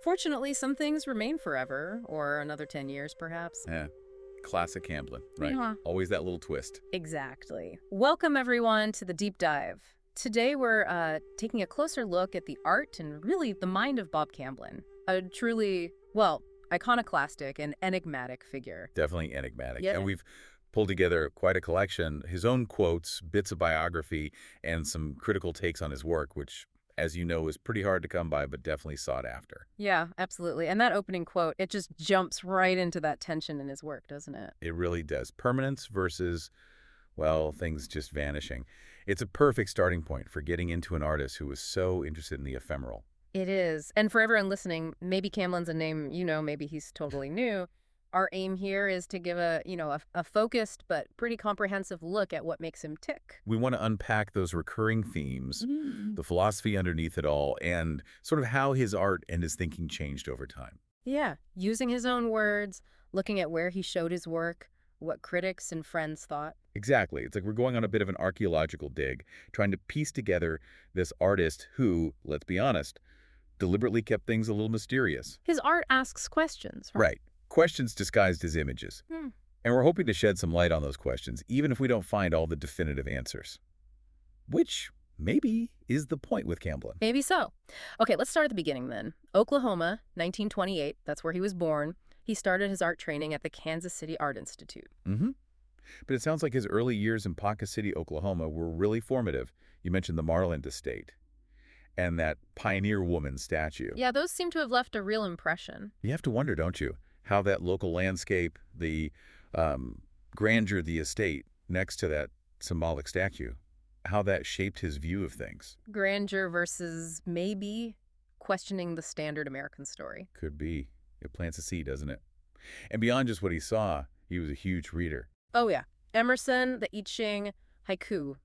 Unfortunately, some things remain forever, or another 10 years, perhaps. Yeah, classic Camblin, right? Yeah. Always that little twist. Exactly. Welcome, everyone, to the deep dive. Today, we're taking a closer look at the art and really the mind of Bob Camblin, a truly, well, iconoclastic and enigmatic figure. Definitely enigmatic. Yeah. And we've pulled together quite a collection, his own quotes, bits of biography, and some critical takes on his work, which, as you know, is pretty hard to come by, but definitely sought after. Yeah, absolutely. And that opening quote, it just jumps right into that tension in his work, doesn't it? It really does. Permanence versus, well, things just vanishing. It's a perfect starting point for getting into an artist who was so interested in the ephemeral. It is. And for everyone listening, maybe Camlin's a name, maybe he's totally new. Our aim here is to give a focused but pretty comprehensive look at what makes him tick. We want to unpack those recurring themes, Mm. the philosophy underneath it all, and sort of how his art and his thinking changed over time. Yeah, using his own words, looking at where he showed his work, what critics and friends thought. Exactly. It's like we're going on a bit of an archaeological dig, trying to piece together this artist who, let's be honest, deliberately kept things a little mysterious. His art asks questions, right? Right. Questions disguised as images. Hmm. And we're hoping to shed some light on those questions, even if we don't find all the definitive answers. Which maybe is the point with Camblin. Maybe so. Okay, let's start at the beginning then. Oklahoma, 1928, that's where he was born. He started his art training at the Kansas City Art Institute. Mm-hmm. But it sounds like his early years in Ponca City, Oklahoma were really formative. You mentioned the Marland Estate and that pioneer woman statue. Yeah, those seem to have left a real impression. You have to wonder, don't you, how that local landscape, the grandeur of the estate next to that symbolic statue, how that shaped his view of things. Grandeur versus maybe questioning the standard American story. Could be. It plants a seed, doesn't it? And beyond just what he saw, he was a huge reader. Oh yeah, Emerson, the I Ching, haiku.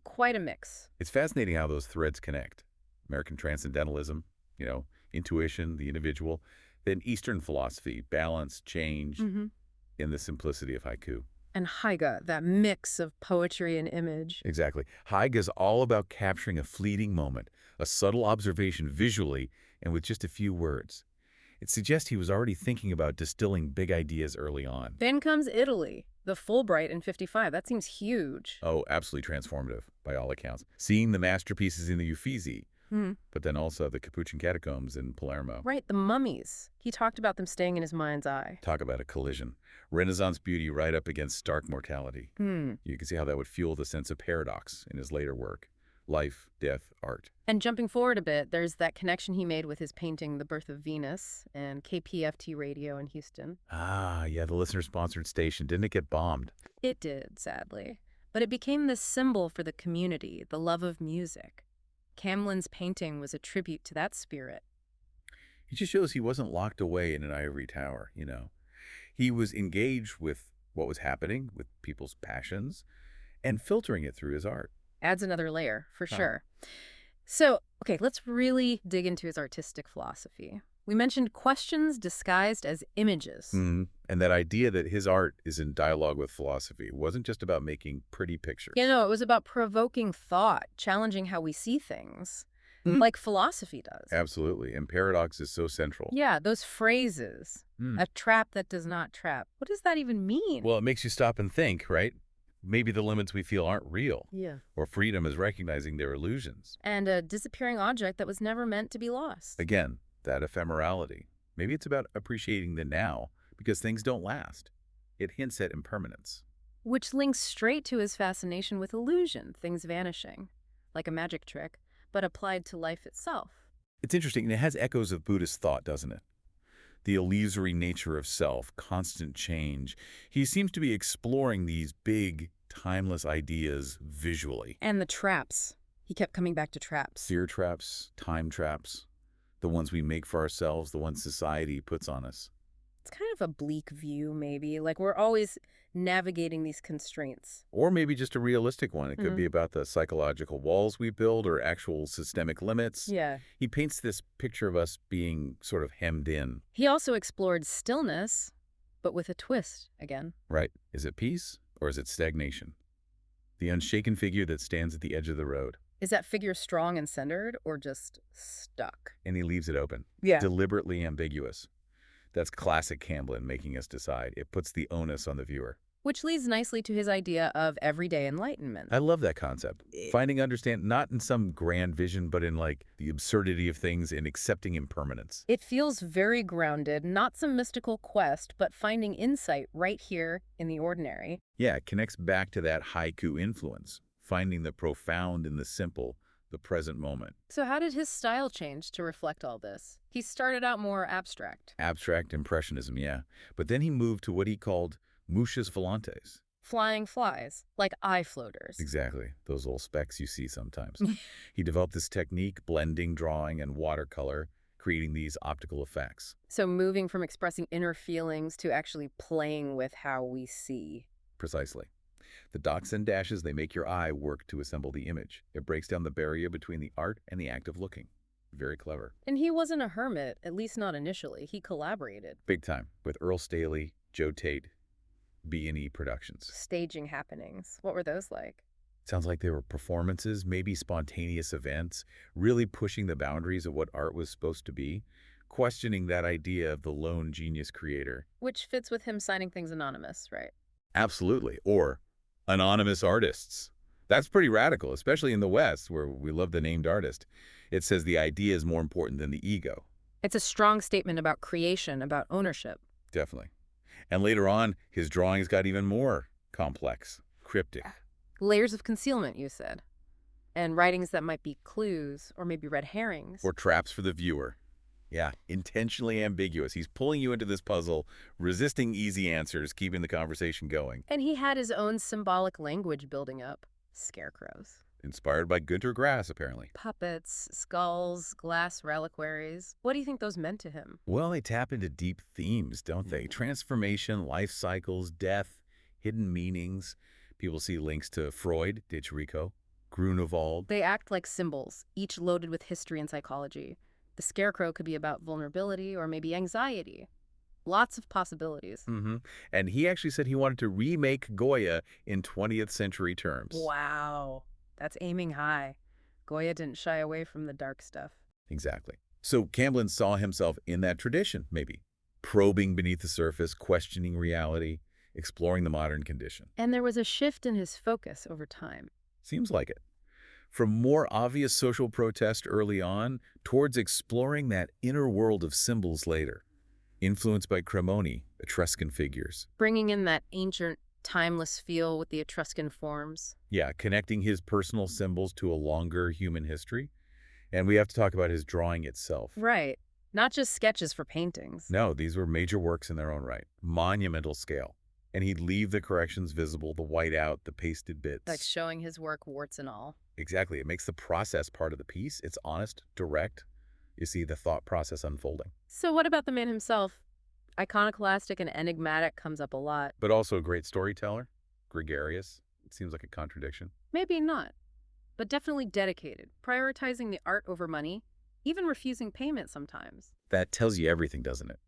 Quite a mix. It's fascinating how those threads connect. American transcendentalism, intuition, the individual, then Eastern philosophy, balance, change, in the simplicity of haiku. And haiga, that mix of poetry and image. Exactly. Haiga is all about capturing a fleeting moment, a subtle observation visually and with just a few words. It suggests he was already thinking about distilling big ideas early on. Then comes Italy, the Fulbright in 55. That seems huge. Oh, absolutely transformative, by all accounts. Seeing the masterpieces in the Uffizi, but then also the Capuchin catacombs in Palermo. Right, the mummies. He talked about them staying in his mind's eye. Talk about a collision. Renaissance beauty right up against stark mortality. You can see how that would fuel the sense of paradox in his later work. Life, death, art. And jumping forward a bit, there's that connection he made with his painting The Birth of Venus and KPFT radio in Houston. Ah, yeah, the listener-sponsored station. Didn't it get bombed? It did, sadly. But it became this symbol for the community, the love of music. Camlin's painting was a tribute to that spirit. It just shows he wasn't locked away in an ivory tower, He was engaged with what was happening, with people's passions, and filtering it through his art. Adds another layer, for sure. So, okay, let's really dig into his artistic philosophy. We mentioned questions disguised as images. And that idea that his art is in dialogue with philosophy. It wasn't just about making pretty pictures. It was about provoking thought, challenging how we see things, like philosophy does. Absolutely. And paradox is so central. Yeah, those phrases. A trap that does not trap. What does that even mean? Well, it makes you stop and think, right? Maybe the limits we feel aren't real. Yeah. Or freedom is recognizing their illusions. And a disappearing object that was never meant to be lost. Again, that ephemerality. Maybe it's about appreciating the now, because things don't last. It hints at impermanence. Which links straight to his fascination with illusion, things vanishing, like a magic trick, but applied to life itself. It's interesting, and it has echoes of Buddhist thought, doesn't it? The illusory nature of self, constant change. He seems to be exploring these big, timeless ideas visually. And the traps. He kept coming back to traps. Fear traps, time traps, the ones we make for ourselves, the ones society puts on us. It's kind of a bleak view, maybe. Like we're always navigating these constraints. Or maybe just a realistic one. It could be about the psychological walls we build or actual systemic limits. Yeah. He paints this picture of us being sort of hemmed in. He also explored stillness, but with a twist again. Right. Is it peace or is it stagnation? The unshaken figure that stands at the edge of the road. Is that figure strong and centered or just stuck? And he leaves it open, Yeah. deliberately ambiguous. That's classic Camblin, making us decide. It puts the onus on the viewer. Which leads nicely to his idea of everyday enlightenment. I love that concept. Finding understand not in some grand vision, but in like the absurdity of things and accepting impermanence. It feels very grounded, not some mystical quest, but finding insight right here in the ordinary. Yeah, it connects back to that haiku influence, finding the profound in the simple, the present moment. So how did his style change to reflect all this? He started out more abstract. Abstract impressionism, yeah. But then he moved to what he called muchas volantes. Flying flies, like eye floaters. Exactly, those little specks you see sometimes. He developed this technique, blending drawing and watercolor, creating these optical effects. So moving from expressing inner feelings to actually playing with how we see. Precisely. The dots and dashes, they make your eye work to assemble the image. It breaks down the barrier between the art and the act of looking. Very clever. And he wasn't a hermit, at least not initially. He collaborated. Big time, with Earl Staley, Joe Tate, B&E Productions. Staging happenings. What were those like? Sounds like they were performances, maybe spontaneous events, really pushing the boundaries of what art was supposed to be, questioning that idea of the lone genius creator. Which fits with him signing things anonymous, right? Absolutely. Or anonymous artists. That's pretty radical, especially in the West, where we love the named artist. It says the idea is more important than the ego. It's a strong statement about creation, about ownership. Definitely. And later on, his drawings got even more complex, cryptic. Layers of concealment, you said. And writings that might be clues or maybe red herrings. Or traps for the viewer. Yeah, intentionally ambiguous. He's pulling you into this puzzle, resisting easy answers, keeping the conversation going. And he had his own symbolic language building up. Scarecrows. Inspired by Günter Grass, apparently. Puppets, skulls, glass reliquaries. What do you think those meant to him? Well, they tap into deep themes, don't they? Transformation, life cycles, death, hidden meanings. People see links to Freud, de Chirico, Grunewald. They act like symbols, each loaded with history and psychology. The scarecrow could be about vulnerability or maybe anxiety. Lots of possibilities. And he actually said he wanted to remake Goya in 20th century terms. Wow. That's aiming high. Goya didn't shy away from the dark stuff. Exactly. So Camblin saw himself in that tradition, maybe. Probing beneath the surface, questioning reality, exploring the modern condition. And there was a shift in his focus over time. Seems like it. From more obvious social protest early on, towards exploring that inner world of symbols later. Influenced by Cremoni, Etruscan figures. Bringing in that ancient, timeless feel with the Etruscan forms. Yeah, connecting his personal symbols to a longer human history. And we have to talk about his drawing itself. Right. Not just sketches for paintings. No, these were major works in their own right. Monumental scale. And he'd leave the corrections visible, the whiteout, the pasted bits. Like showing his work warts and all. Exactly. It makes the process part of the piece. It's honest, direct. You see the thought process unfolding. So what about the man himself? Iconoclastic and enigmatic comes up a lot. But also a great storyteller. Gregarious. It seems like a contradiction. Maybe not. But definitely dedicated. Prioritizing the art over money. Even refusing payment sometimes. That tells you everything, doesn't it?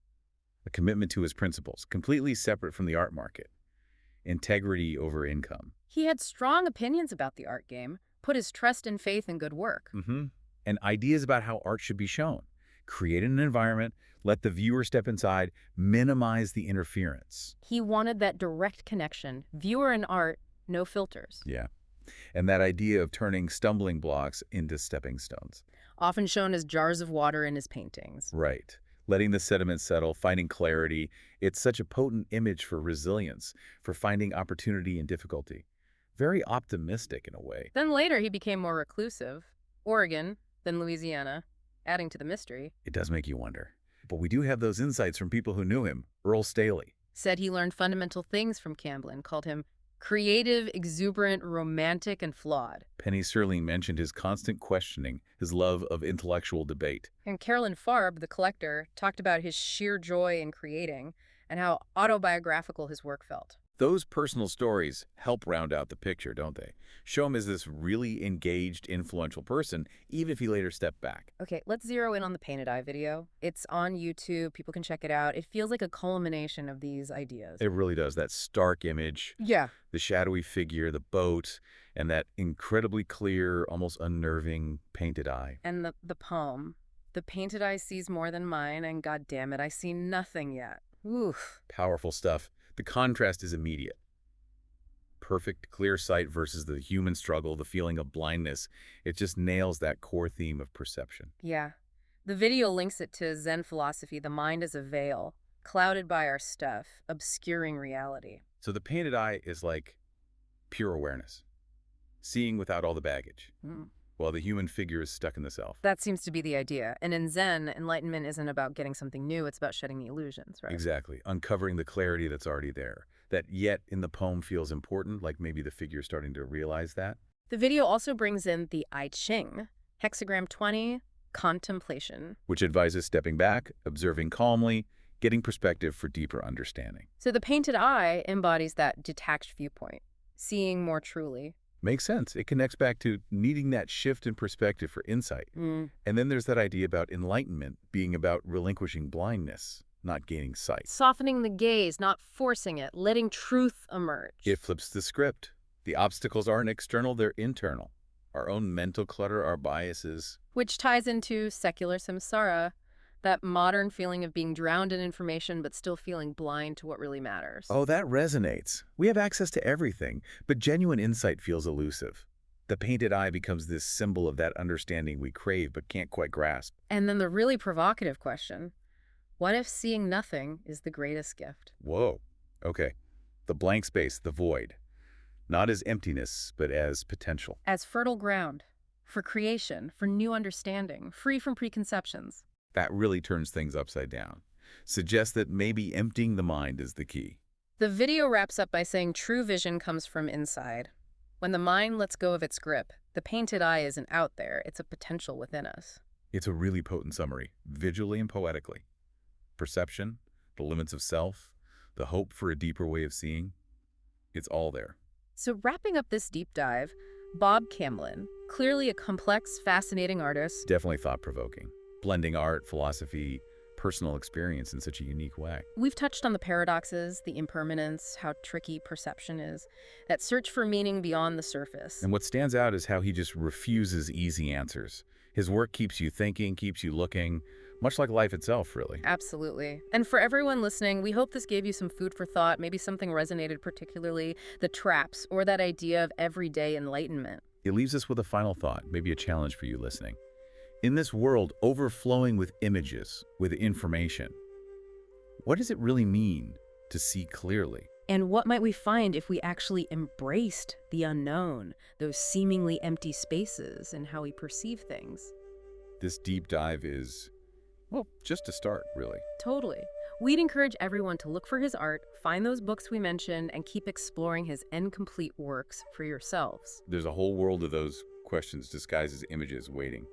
A commitment to his principles, completely separate from the art market. Integrity over income. He had strong opinions about the art game, put his trust and faith in good work. And ideas about how art should be shown. Create an environment, let the viewer step inside, minimize the interference. He wanted that direct connection, viewer and art, no filters. Yeah. And that idea of turning stumbling blocks into stepping stones. Often shown as jars of water in his paintings. Right. Letting the sediment settle, finding clarity. It's such a potent image for resilience, for finding opportunity in difficulty. Very optimistic in a way. Then later he became more reclusive. Oregon, then Louisiana, adding to the mystery. It does make you wonder. But we do have those insights from people who knew him. Earl Staley. Said he learned fundamental things from Camblin, called him creative, exuberant, romantic, and flawed. Penny Serling mentioned his constant questioning, his love of intellectual debate. And Carolyn Farb, the collector, talked about his sheer joy in creating and how autobiographical his work felt. Those personal stories help round out the picture, don't they? Show him as this really engaged, influential person, even if he later stepped back. Okay, let's zero in on the painted eye video. It's on YouTube. People can check it out. It feels like a culmination of these ideas. It really does. That stark image, Yeah. the shadowy figure, the boat, and that incredibly clear, almost unnerving painted eye. And the poem. The painted eye sees more than mine, and God damn it, I see nothing yet. Oof. Powerful stuff. The contrast is immediate. Perfect, clear sight versus the human struggle, the feeling of blindness. It just nails that core theme of perception. Yeah. The video links it to Zen philosophy. The mind is a veil, clouded by our stuff, obscuring reality. So the painted eye is like pure awareness, seeing without all the baggage, Hmm. while the human figure is stuck in the self. That seems to be the idea. And in Zen, enlightenment isn't about getting something new, it's about shedding the illusions, right? Exactly, uncovering the clarity that's already there, that yet in the poem feels important, like maybe the figure's starting to realize that. The video also brings in the I Ching, hexagram 20, contemplation. Which advises stepping back, observing calmly, getting perspective for deeper understanding. So the painted eye embodies that detached viewpoint, seeing more truly. Makes sense. It connects back to needing that shift in perspective for insight. And then there's that idea about enlightenment being about relinquishing blindness, not gaining sight. Softening the gaze, not forcing it, letting truth emerge. It flips the script. The obstacles aren't external, they're internal. Our own mental clutter, our biases. Which ties into secular samsara, that modern feeling of being drowned in information but still feeling blind to what really matters. Oh, that resonates. We have access to everything, but genuine insight feels elusive. The painted eye becomes this symbol of that understanding we crave but can't quite grasp. And then the really provocative question, what if seeing nothing is the greatest gift? Whoa. Okay. The blank space, the void. Not as emptiness, but as potential. As fertile ground, for creation, for new understanding, free from preconceptions. That really turns things upside down. Suggests that maybe emptying the mind is the key. The video wraps up by saying true vision comes from inside. When the mind lets go of its grip, the painted eye isn't out there, it's a potential within us. It's a really potent summary, visually and poetically. Perception, the limits of self, the hope for a deeper way of seeing. It's all there. So wrapping up this deep dive, Bob Camblin, clearly a complex, fascinating artist. Definitely thought-provoking. Blending art, philosophy, personal experience in such a unique way. We've touched on the paradoxes, the impermanence, how tricky perception is, that search for meaning beyond the surface. And what stands out is how he just refuses easy answers. His work keeps you thinking, keeps you looking, much like life itself, really. Absolutely. And for everyone listening, we hope this gave you some food for thought, maybe something resonated particularly, the traps, or that idea of everyday enlightenment. It leaves us with a final thought, maybe a challenge for you listening. In this world overflowing with images, with information, what does it really mean to see clearly? And what might we find if we actually embraced the unknown, those seemingly empty spaces, and how we perceive things? This deep dive is, well, just a start, really. Totally. We'd encourage everyone to look for his art, find those books we mentioned, and keep exploring his incomplete works for yourselves. There's a whole world of those questions disguised as images waiting.